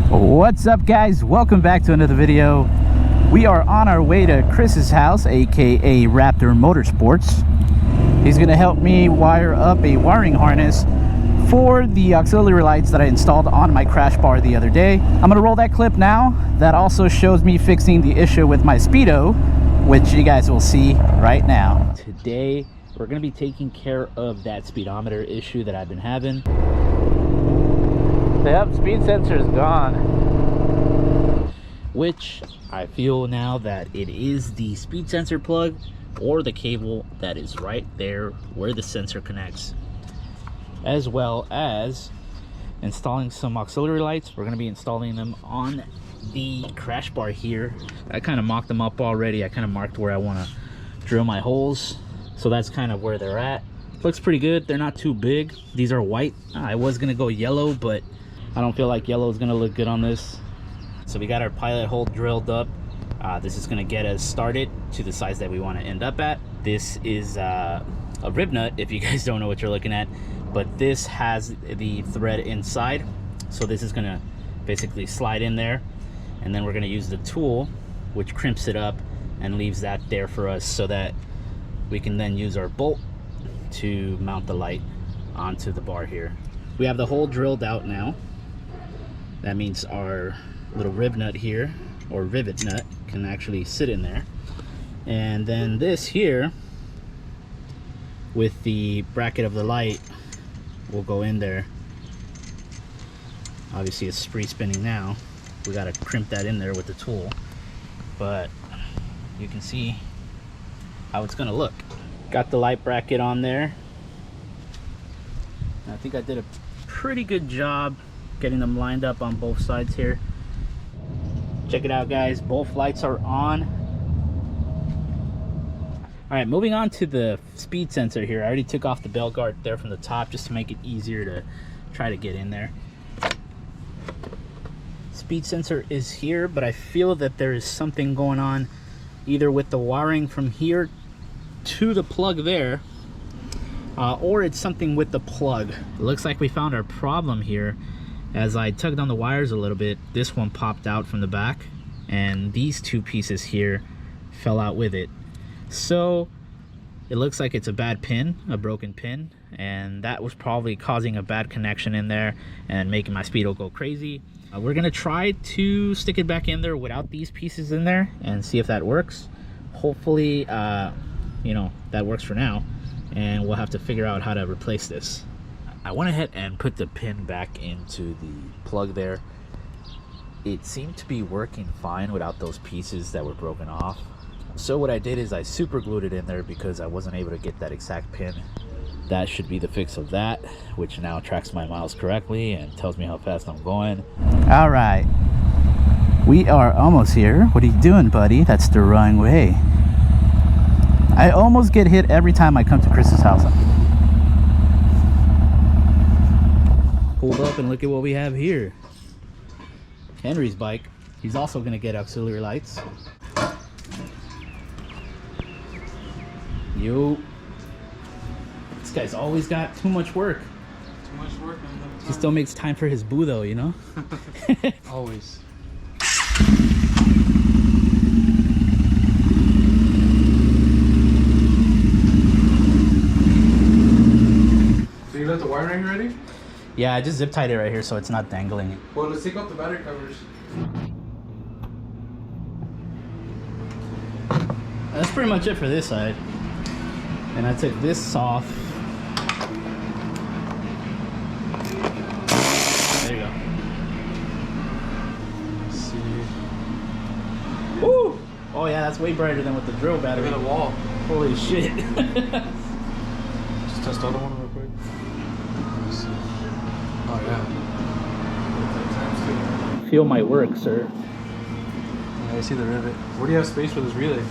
What's up, guys? Welcome back to another video. We are on our way to Chris's house, aka Raptor Motorsports. He's gonna help me wire up a wiring harness for the auxiliary lights that I installed on my crash bar the other day. I'm gonna roll that clip now. That also shows me fixing the issue with my Speedo, which you guys will see right now. Today we're gonna be taking care of that speedometer issue that I've been having. Yep, speed sensor is gone, which I feel now that it is the speed sensor plug or the cable that is right there where the sensor connects, as well as installing some auxiliary lights. We're going to be installing them on the crash bar here. I kind of mocked them up already. I kind of marked where I want to drill my holes, so that's kind of where they're at. Looks pretty good. They're not too big. These are white. I was going to go yellow, but I don't feel like yellow is going to look good on this. So we got our pilot hole drilled up. This is going to get us started to the size that we want to end up at. This is a rib nut, if you guys don't know what you're looking at, but this has the thread inside. So this is going to basically slide in there, and then we're going to use the tool, which crimps it up and leaves that there for us so that we can then use our bolt to mount the light onto the bar here. We have the hole drilled out now. That means our little rib nut here, or rivet nut, can actually sit in there. And then this here, with the bracket of the light, will go in there. Obviously it's free spinning now. We got to crimp that in there with the tool. But you can see how it's going to look. Got the light bracket on there. I think I did a pretty good job getting them lined up on both sides here. Check it out, guys. Both lights are on. All right, moving on to the speed sensor here. I already took off the bell guard there from the top just to make it easier to try to get in there. Speed sensor is here, but I feel that there is something going on either with the wiring from here to the plug there, or it's something with the plug. It looks like we found our problem here. As I tugged on the wires a little bit, this one popped out from the back, and these two pieces here fell out with it. So it looks like it's a bad pin, a broken pin, and that was probably causing a bad connection in there and making my Speedo go crazy. We're gonna try to stick it back in there without these pieces in there and see if that works. Hopefully, you know, that works for now, and we'll have to figure out how to replace this. I went ahead and put the pin back into the plug there. It seemed to be working fine without those pieces that were broken off. So what I did is I super glued it in there because I wasn't able to get that exact pin. That should be the fix of that, which now tracks my miles correctly and tells me how fast I'm going. All right, we are almost here. What are you doing, buddy? That's the wrong way. I almost get hit every time I come to Chris's house. Pulled up and look at what we have here. Henry's bike. He's also gonna get auxiliary lights. Yo, this guy's always got too much work. Too much work, man. He still makes time for his boo though, you know? Always. So you left the wiring ready? Yeah, I just zip tied it right here so it's not dangling. Well, let's take off the battery covers. That's pretty much it for this side. And I took this off. There you go. Let's see. Woo! Oh yeah, that's way brighter than with the drill battery. Look at the wall. Holy shit. Just test the other one real quick. Let's see. Oh yeah. Feel my work, sir. Yeah, I see the rivet. Where do you have space for this relay?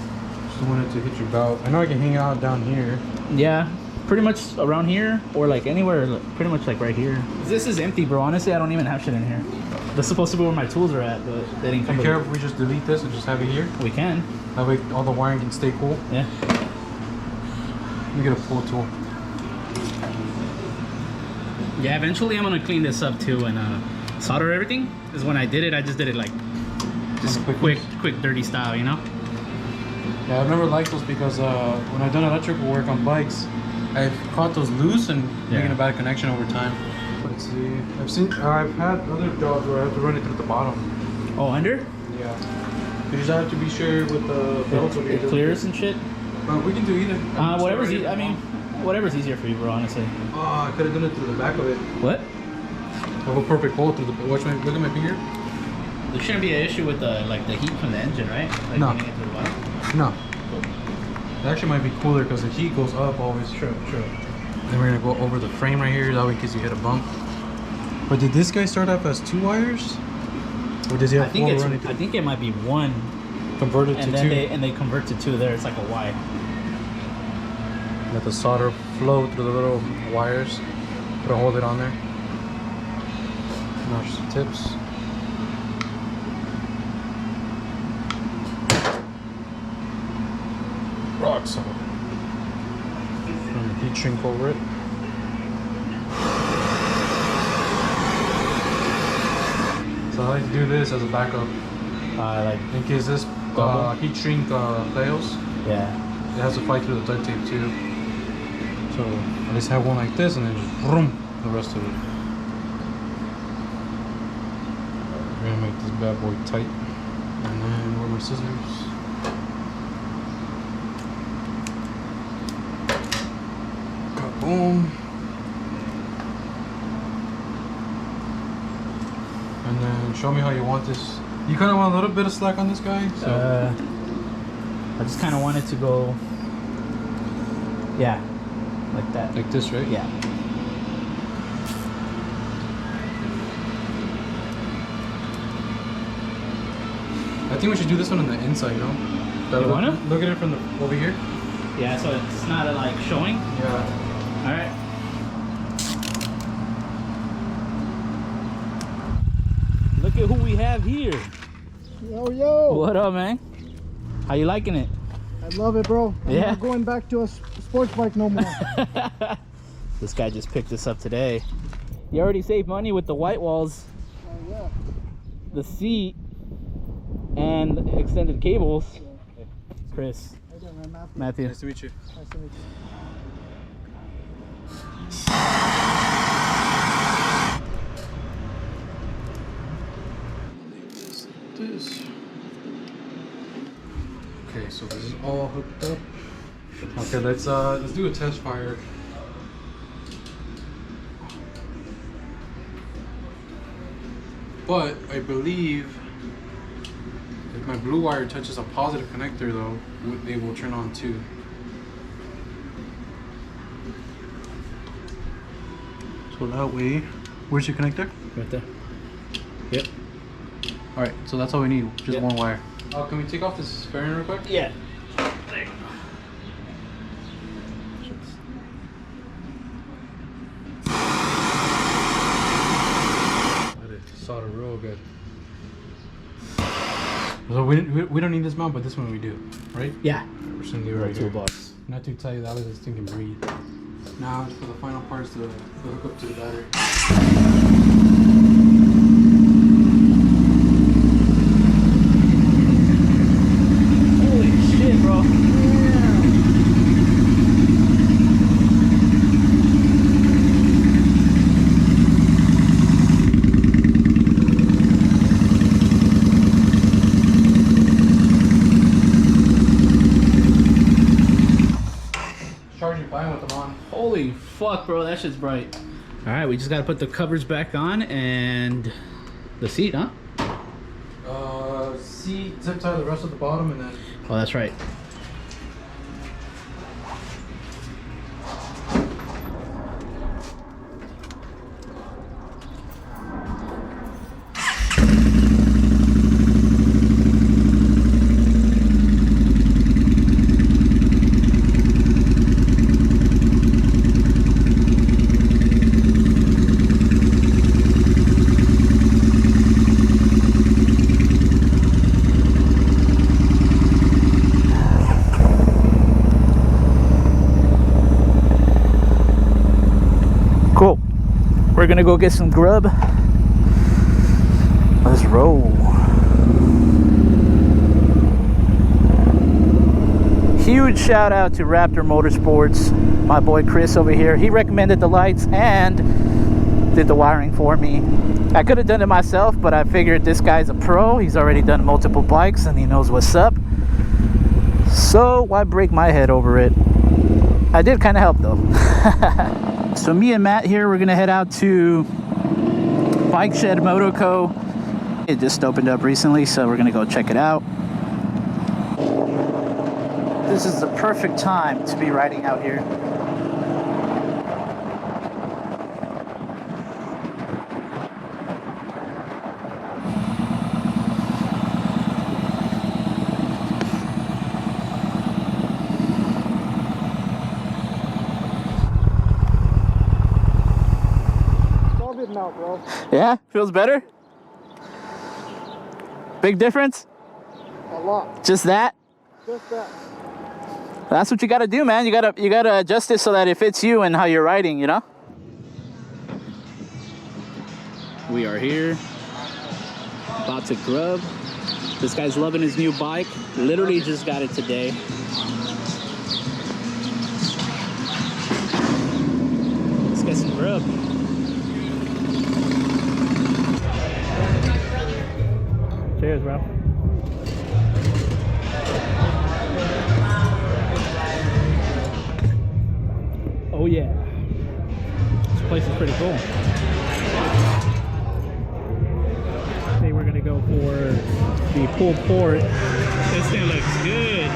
Just wanted to hit your belt. I know I can hang out down here. Yeah, pretty much around here, or like anywhere, pretty much like right here. This is empty, bro. Honestly, I don't even have shit in here. That's supposed to be where my tools are at, but they didn't come. Do you care if we just delete this and just have it here? We can. That way all the wiring can stay cool. Yeah. Let me get a pull tool. Yeah, eventually I'm gonna clean this up too and solder everything is when I did it. I just did it like just quick dirty style, you know. Yeah, I've never liked those because when I've done electrical work on bikes, I've caught those loose and making a bad connection over time. Let's see. I've had other jobs where I have to run it through the bottom. Oh, under? Yeah. You just have to be sure with the belts over here. It clears and shit. We can do either. Whatever's I mean, whatever's easier for you, bro. Honestly. Oh, I could have done it through the back of it. What? I have a perfect hole through the. Look at my finger. There shouldn't be an issue with the heat from the engine, right? Like No. getting it to the bottom? No. It actually might be cooler because the heat goes up always. True. Then we're gonna go over the frame right here, that way in case you hit a bump. But did this guy start off as 2 wires? Or does he have 4 running through? I think it might be 1 converted to 2. And they convert to 2 there. It's like a Y. Let the solder flow through the little wires. Put a hold it on there. Notch the tips. Rock solid. And heat shrink over it. So I like to do this as a backup. Like in case this heat shrink fails. Yeah. It has to fight through the duct tape too. So I just have one like this and then just vroom the rest of it. We're gonna make this bad boy tight. And then where are my scissors? Boom. And then show me how you want this. You kind of want a little bit of slack on this guy? So. I just kind of wanted to go, yeah, like that. Like this, right? Yeah. I think we should do this one on the inside, no? You wanna? Look at it from the over here. Yeah, so it's not like showing. Yeah. All right. Look at who we have here. Yo. What up, man? How you liking it? I love it, bro. I'm Yeah. not going back to a sports bike no more. This guy just picked this up today. You already saved money with the white walls, Yeah. the seat, and the extended cables. Chris. How you doing, man? Matthew. Nice to meet you. Nice to meet you. This. Okay, so this is all hooked up. Okay, let's do a test fire. But I believe if my blue wire touches a positive connector though, they will turn on too. So that way, where's your connector? Right there. Yep. Alright, so that's all we need, just Yep. one wire. Can we take off this fairing real quick? Yeah. Let it solder real good. So we don't need this mount, but this one we do, right? Yeah. We're just gonna leave it right here. $2. Not too tight, that way this thing can breathe. Now for the final parts to hook up to the battery. Holy shit, bro. Charging fine with them on. Holy fuck, bro. That shit's bright. All right, we just got to put the covers back on and the seat, huh? Seat, zip tie the rest of the bottom and then. Oh, that's right. Cool. We're gonna go get some grub Let's roll. Huge shout out to Raptor Motorsports, my boy Chris over here. He recommended the lights and did the wiring for me. I could have done it myself, but I figured this guy's a pro. He's already done multiple bikes and he knows what's up. So why break my head over it? I did kind of help though. So me and Matt here, we're gonna head out to Bike Shed Moto Co. It just opened up recently, so we're gonna go check it out. This is the perfect time to be riding out here. Now, bro. Yeah, feels better? Big difference? A lot. Just that? Just that. That's what you gotta do, man. You gotta adjust it so that it fits you and how you're riding, you know? We are here, about to grub. This guy's loving his new bike. Literally just got it today. Let's get some grub. Cheers, bro. Oh yeah. This place is pretty cool. Today we're gonna go for the pulled port. This thing looks good.